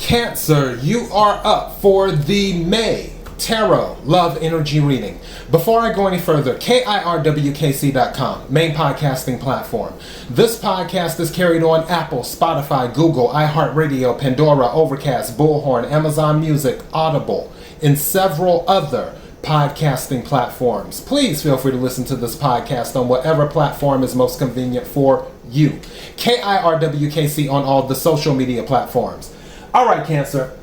Cancer, you are up for the May Tarot Love Energy Reading. Before I go any further, KIRWKC.com, main podcasting platform. This podcast is carried on Apple, Spotify, Google, iHeartRadio, Pandora, Overcast, Bullhorn, Amazon Music, Audible, and several other podcasting platforms. Please feel free to listen to this podcast on whatever platform is most convenient for you. KIRWKC on all the social media platforms. All right, Cancer.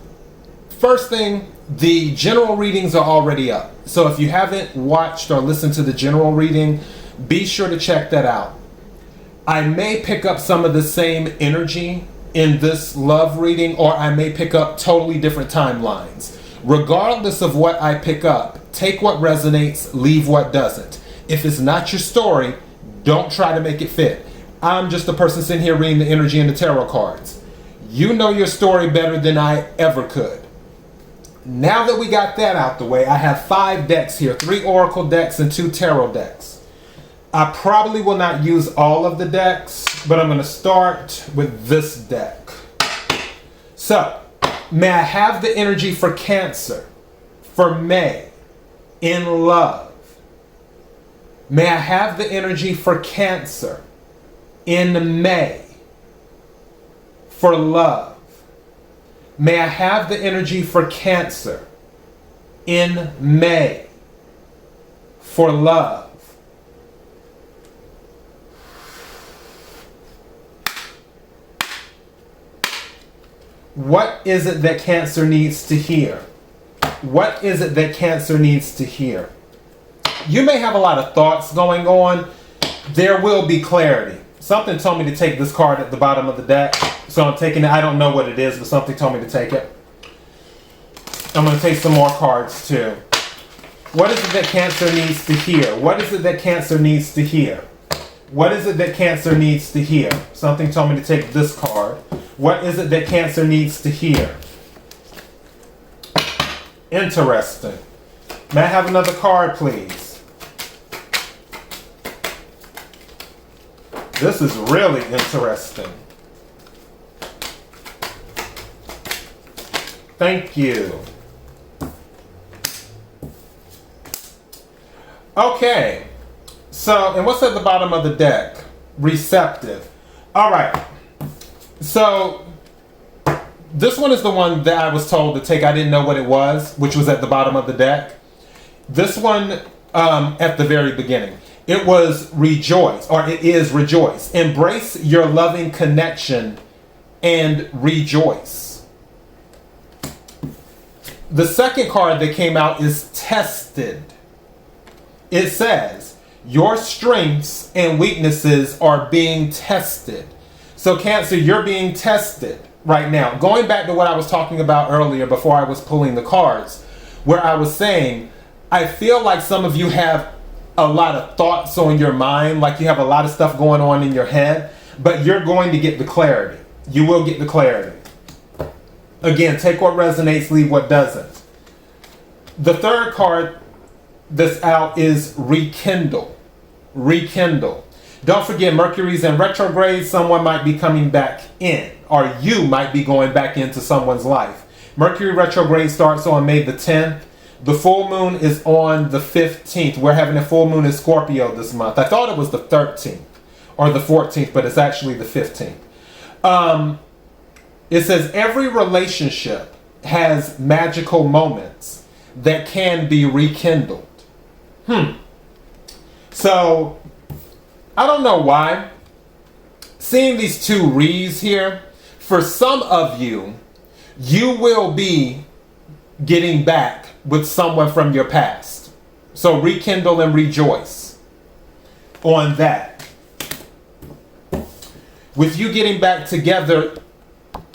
First thing, the general readings are already up. So if you haven't watched or listened to the general reading, be sure to check that out. I may pick up some of the same energy in this love reading, or I may pick up totally different timelines. Regardless of what I pick up, take what resonates, leave what doesn't. If it's not your story, don't try to make it fit. I'm just a person sitting here reading the energy and the tarot cards. You know your story better than I ever could. Now that we got that out the way, I have 5 decks here, 3 oracle decks and 2 tarot decks. I probably will not use all of the decks, but I'm going to start with this deck. So, may I have the energy for Cancer, for May, in love? May I have the energy for Cancer, in May, for love? May I have the energy for Cancer, in May, for love? What is it that Cancer needs to hear? What is it that Cancer needs to hear? You may have a lot of thoughts going on. There will be clarity. Something told me to take this card at the bottom of the deck, so I'm taking it. I don't know what it is, but something told me to take it. I'm going to take some more cards too. What is it that Cancer needs to hear? What is it that Cancer needs to hear? What is it that Cancer needs to hear? Something told me to take this card. What is it that Cancer needs to hear? Interesting. May I have another card, please? This is really interesting. Thank you. Okay. So, and what's at the bottom of the deck? Receptive. All right. So, this one is the one that I was told to take. I didn't know what it was, which was at the bottom of the deck. This one, at the very beginning. It was rejoice, or it is rejoice. Embrace your loving connection and rejoice. The second card that came out is tested. It says, your strengths and weaknesses are being tested. So Cancer, you're being tested right now. Going back to what I was talking about earlier before I was pulling the cards, where I was saying, I feel like some of you have a lot of thoughts on your mind, like you have a lot of stuff going on in your head, but you're going to get the clarity. You will get the clarity. Again, take what resonates, leave what doesn't. The third card that's out is rekindle. Rekindle. Don't forget, Mercury's in retrograde. Someone might be coming back in, or you might be going back into someone's life. Mercury retrograde starts on May the 10th. The full moon is on the 15th. We're having a full moon in Scorpio this month. I thought it was the 13th or the 14th, but it's actually the 15th. It says every relationship has magical moments that can be rekindled. So, I don't know why. Seeing these 2 re's here, for some of you, you will be getting back with someone from your past. So rekindle and rejoice on that. With you getting back together,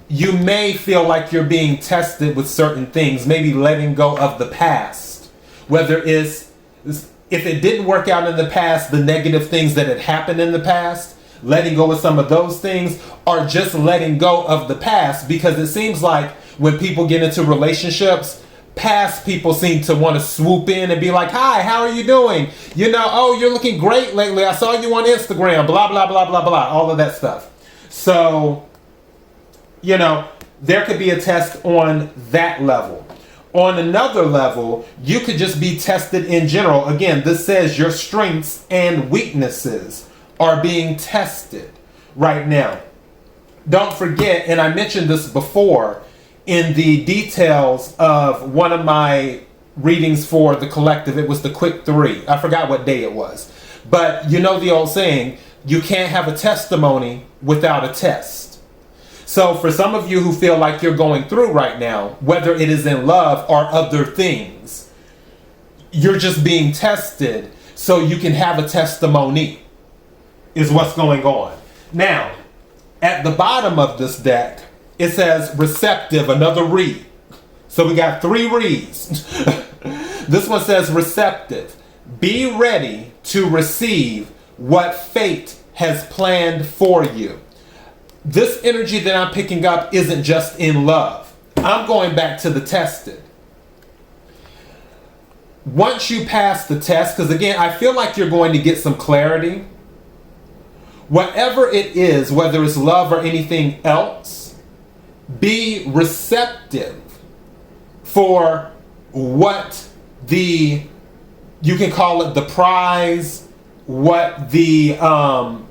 you may feel like you're being tested with certain things, maybe letting go of the past. Whether it's, if it didn't work out in the past, the negative things that had happened in the past, letting go of some of those things, or just letting go of the past, because it seems like when people get into relationships, past people seem to want to swoop in and be like, hi, how are you doing? You know, oh, you're looking great lately. I saw you on Instagram, blah, blah, blah, blah, blah, all of that stuff. So, you know, There could be a test on that level. On another level, you could just be tested in general. Again, this says your strengths and weaknesses are being tested right now. Don't forget, and I mentioned this before in the details of one of my readings for the collective, it was the quick 3. I forgot what day it was. But you know the old saying, you can't have a testimony without a test. So for some of you who feel like you're going through right now, whether it is in love or other things, you're just being tested so you can have a testimony, is what's going on. Now, at the bottom of this deck, it says receptive, another re. So we got 3 re's. This one says receptive. Be ready to receive what fate has planned for you. This energy that I'm picking up isn't just in love. I'm going back to the tested. Once you pass the test, because again, I feel like you're going to get some clarity. Whatever it is, whether it's love or anything else, be receptive for what you can call it the prize, what the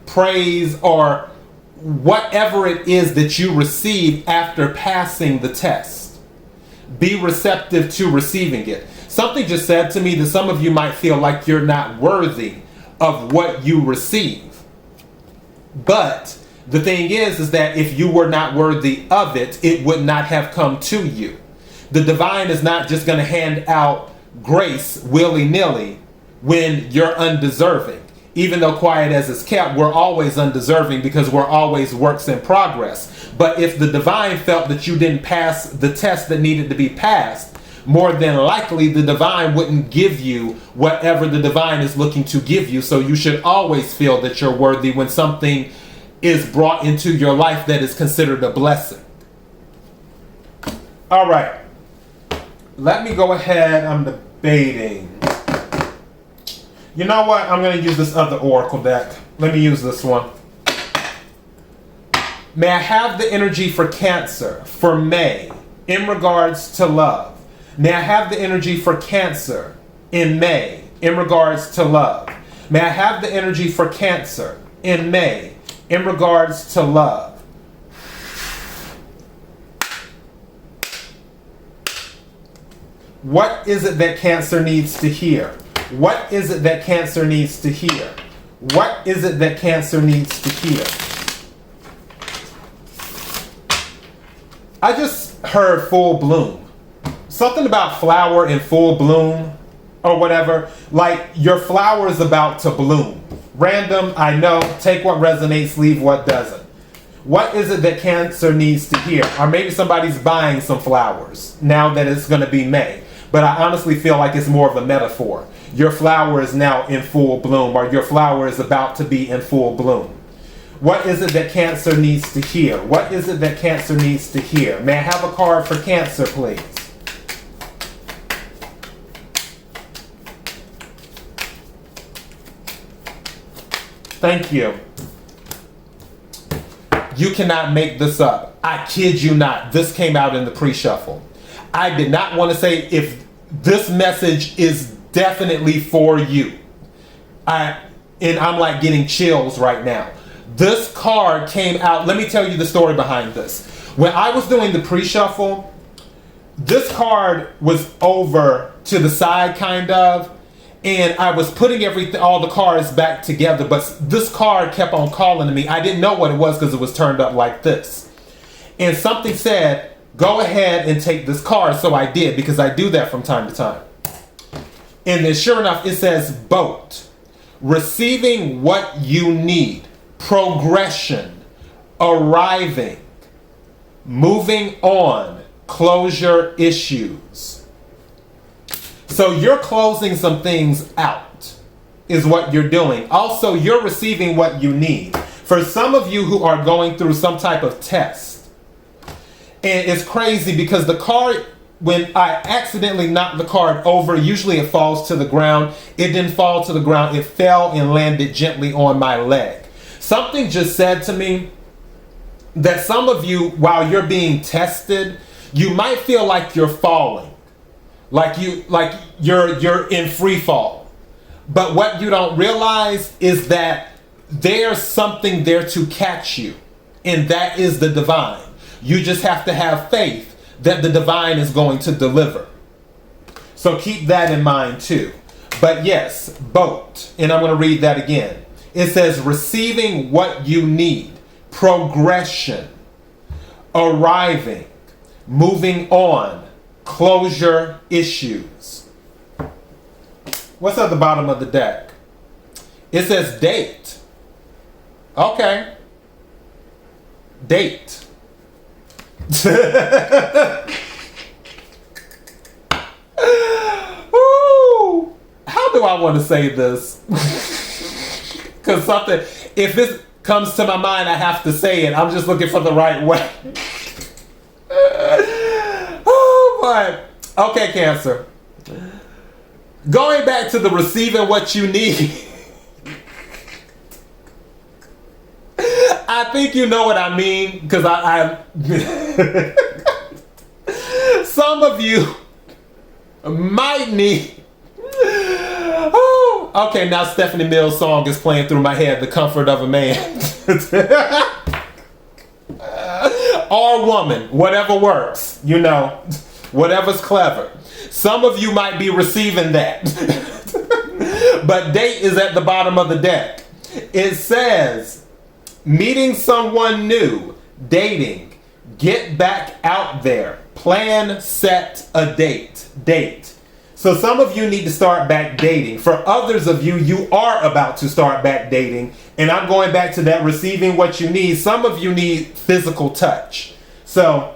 praise, or whatever it is that you receive after passing the test. Be receptive to receiving it. Something just said to me that some of you might feel like you're not worthy of what you receive. But the thing is that if you were not worthy of it, it would not have come to you. The divine is not just going to hand out grace willy-nilly when you're undeserving. Even though quiet as it's kept, we're always undeserving because we're always works in progress. But if the divine felt that you didn't pass the test that needed to be passed, more than likely the divine wouldn't give you whatever the divine is looking to give you. So you should always feel that you're worthy when something is brought into your life that is considered a blessing. All right. Let me go ahead. I'm debating. You know what? I'm going to use this other oracle deck. Let me use this one. May I have the energy for Cancer for May in regards to love? May I have the energy for Cancer in May in regards to love? May I have the energy for Cancer in May in regards to love? What is it that Cancer needs to hear? What is it that Cancer needs to hear? What is it that Cancer needs to hear? I just heard full bloom. Something about flower in full bloom or whatever. Like your flower is about to bloom. Random, I know. Take what resonates, leave what doesn't. What is it that Cancer needs to hear? Or maybe somebody's buying some flowers now that it's going to be May. But I honestly feel like it's more of a metaphor. Your flower is now in full bloom, or your flower is about to be in full bloom. What is it that Cancer needs to hear? What is it that Cancer needs to hear? May I have a card for Cancer, please? Thank you. You cannot make this up. I kid you not. This came out in the pre-shuffle. I did not want to say if this message is definitely for you. And I'm like getting chills right now. This card came out. Let me tell you the story behind this. When I was doing the pre-shuffle, this card was over to the side kind of, and I was putting all the cards back together, but this card kept on calling to me. I didn't know what it was because it was turned up like this. And something said, go ahead and take this card. So I did, because I do that from time to time. And then sure enough, it says boat. Receiving what you need. Progression. Arriving. Moving on. Closure issues. So you're closing some things out, is what you're doing. Also, you're receiving what you need. For some of you who are going through some type of test, and it's crazy because the card, when I accidentally knocked the card over, usually it falls to the ground. It didn't fall to the ground. It fell and landed gently on my leg. Something just said to me, that some of you, while you're being tested, you might feel like you're falling, like you're in free fall. But what you don't realize is that there's something there to catch you, and that is the divine. You just have to have faith that the divine is going to deliver. So keep that in mind too. But yes, boat, and I'm going to read that again. It says receiving what you need, progression, arriving, moving on, closure issues. What's at the bottom of the deck? It says date. Okay. Date. Ooh, how do I want to say this? Because something, if this comes to my mind, I have to say it. I'm just looking for the right way. Oh, boy. Okay, Cancer. Going back to the receiving what you need. I think you know what I mean, because I some of you might need. Oh, okay, now Stephanie Mills' song is playing through my head, The Comfort of a Man. Or woman, whatever works, you know, whatever's clever. Some of you might be receiving that. But date is at the bottom of the deck. It says, meeting someone new, dating, get back out there, plan, set a date. So some of you need to start back dating. For others of you, you are about to start back dating. And I'm going back to that receiving what you need. Some of you need physical touch. So,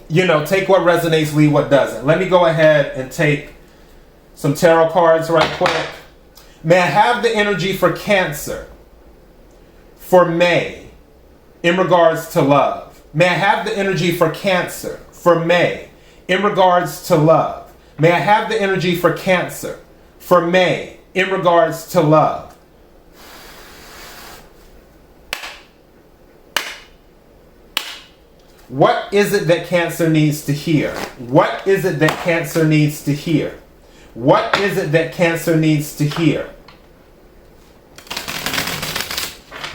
you know, take what resonates, leave what doesn't. Let me go ahead and take some tarot cards right quick. May I have the energy for Cancer for May in regards to love? May I have the energy for Cancer for May in regards to love? May I have the energy for Cancer for May in regards to love? What is it that Cancer needs to hear? What is it that Cancer needs to hear? What is it that Cancer needs to hear?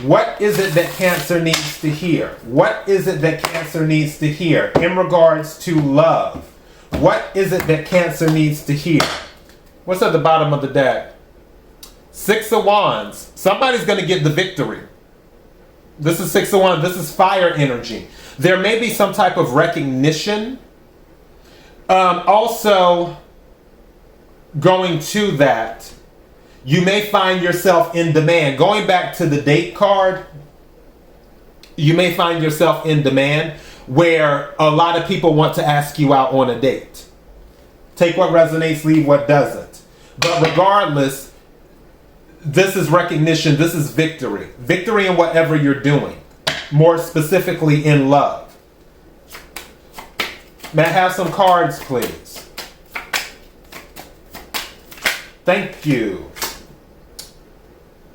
What is it that Cancer needs to hear? What is it that Cancer needs to hear in regards to love? What is it that Cancer needs to hear? What's at the bottom of the deck? Six of Wands. Somebody's going to get the victory. This is Six of Wands. This is fire energy. There may be some type of recognition. Also, going to that, you may find yourself in demand. Going back to the date card, you may find yourself in demand where a lot of people want to ask you out on a date. Take what resonates, leave what doesn't. But regardless, this is recognition, this is victory. Victory in whatever you're doing. More specifically in love. May I have some cards, please? Thank you.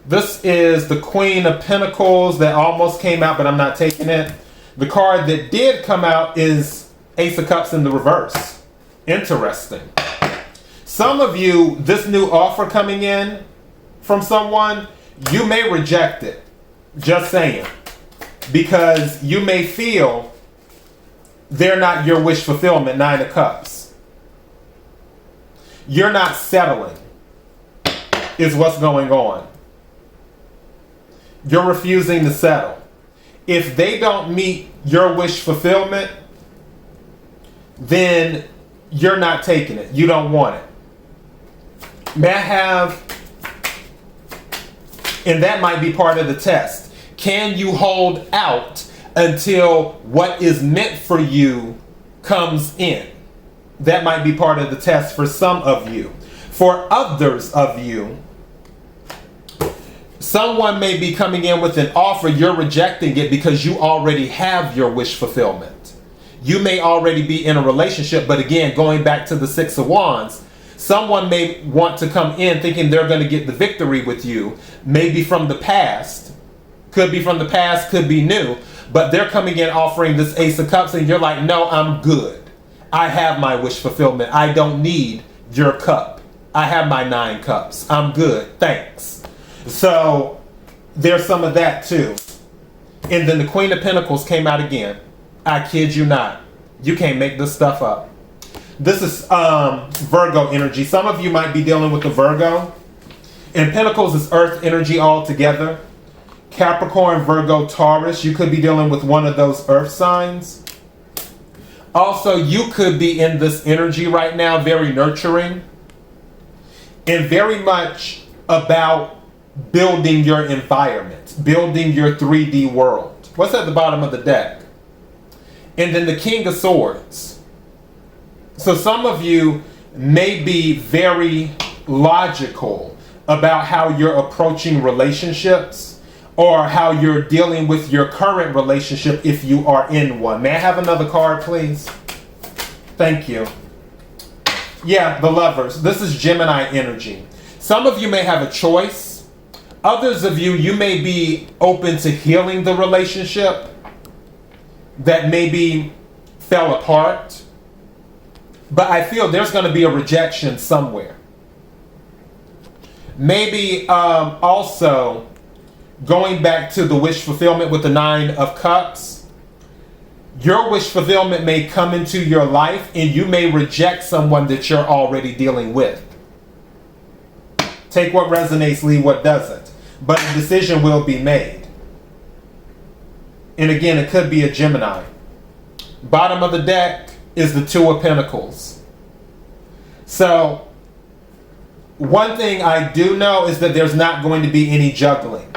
This is the Queen of Pentacles that almost came out, but I'm not taking it. The card that did come out is Ace of Cups in the reverse. Interesting. Some of you, this new offer coming in from someone, you may reject it. Just saying. Because you may feel they're not your wish fulfillment, Nine of Cups. You're not settling, is what's going on. You're refusing to settle. If they don't meet your wish fulfillment, then you're not taking it. You don't want it. May I have, and that might be part of the test. Can you hold out until what is meant for you comes in? That might be part of the test for some of you. For others of you, someone may be coming in with an offer, you're rejecting it because you already have your wish fulfillment. You may already be in a relationship, but again, going back to the Six of Wands, someone may want to come in thinking they're going to get the victory with you, maybe from the past. Could be from the past, could be new. but they're coming in offering this Ace of Cups, and you're like, no, I'm good. I have my wish fulfillment. I don't need your cup. I have my 9 cups. I'm good. Thanks. So there's some of that too. And then the Queen of Pentacles came out again. I kid you not. You can't make this stuff up. This is Virgo energy. Some of you might be dealing with the Virgo. And Pentacles is earth energy altogether. Capricorn, Virgo, Taurus. You could be dealing with one of those earth signs. Also, you could be in this energy right now, very nurturing. And very much about building your environment. Building your 3D world. What's at the bottom of the deck? And then the King of Swords. So some of you may be very logical about how you're approaching relationships or how you're dealing with your current relationship if you are in one. May I have another card, please? Thank you. Yeah, the Lovers. This is Gemini energy. Some of you may have a choice. Others of you, you may be open to healing the relationship that maybe fell apart. But I feel there's going to be a rejection somewhere. Maybe also going back to the wish fulfillment with the 9 of Cups. Your wish fulfillment may come into your life and you may reject someone that you're already dealing with. Take what resonates, leave what doesn't. But a decision will be made. And again, it could be a Gemini. Bottom of the deck is the 2 of Pentacles. So, one thing I do know is that there's not going to be any juggling.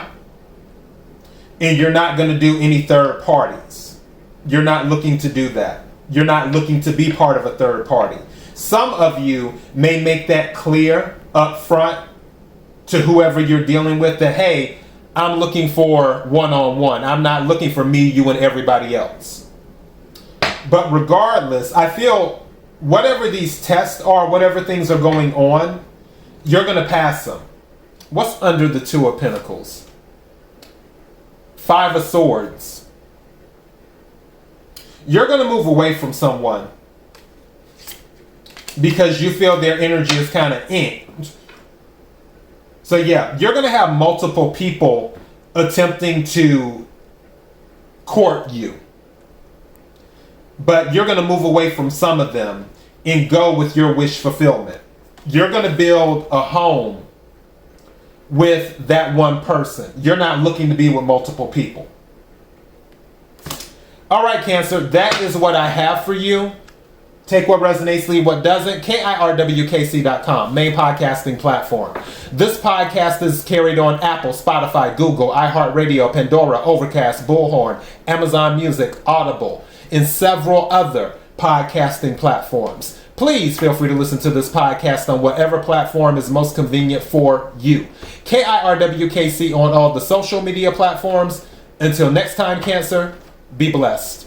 And you're not going to do any third parties. You're not looking to do that. You're not looking to be part of a third party. Some of you may make that clear up front to whoever you're dealing with that, hey, I'm looking for one-on-one. I'm not looking for me, you, and everybody else. But regardless, I feel whatever these tests are, whatever things are going on, you're going to pass them. What's under the 2 of Pentacles? 5 of Swords. You're going to move away from someone because you feel their energy is kind of in. So yeah, you're going to have multiple people attempting to court you. But you're going to move away from some of them and go with your wish fulfillment. You're going to build a home with that one person. You're not looking to be with multiple people. All right, Cancer, that is what I have for you. Take what resonates, leave what doesn't. KIRWKC.com, main podcasting platform. This podcast is carried on Apple, Spotify, Google, iHeartRadio, Pandora, Overcast, Bullhorn, Amazon Music, Audible, and several other podcasting platforms. Please feel free to listen to this podcast on whatever platform is most convenient for you. KIRWKC on all the social media platforms. Until next time, Cancer, be blessed.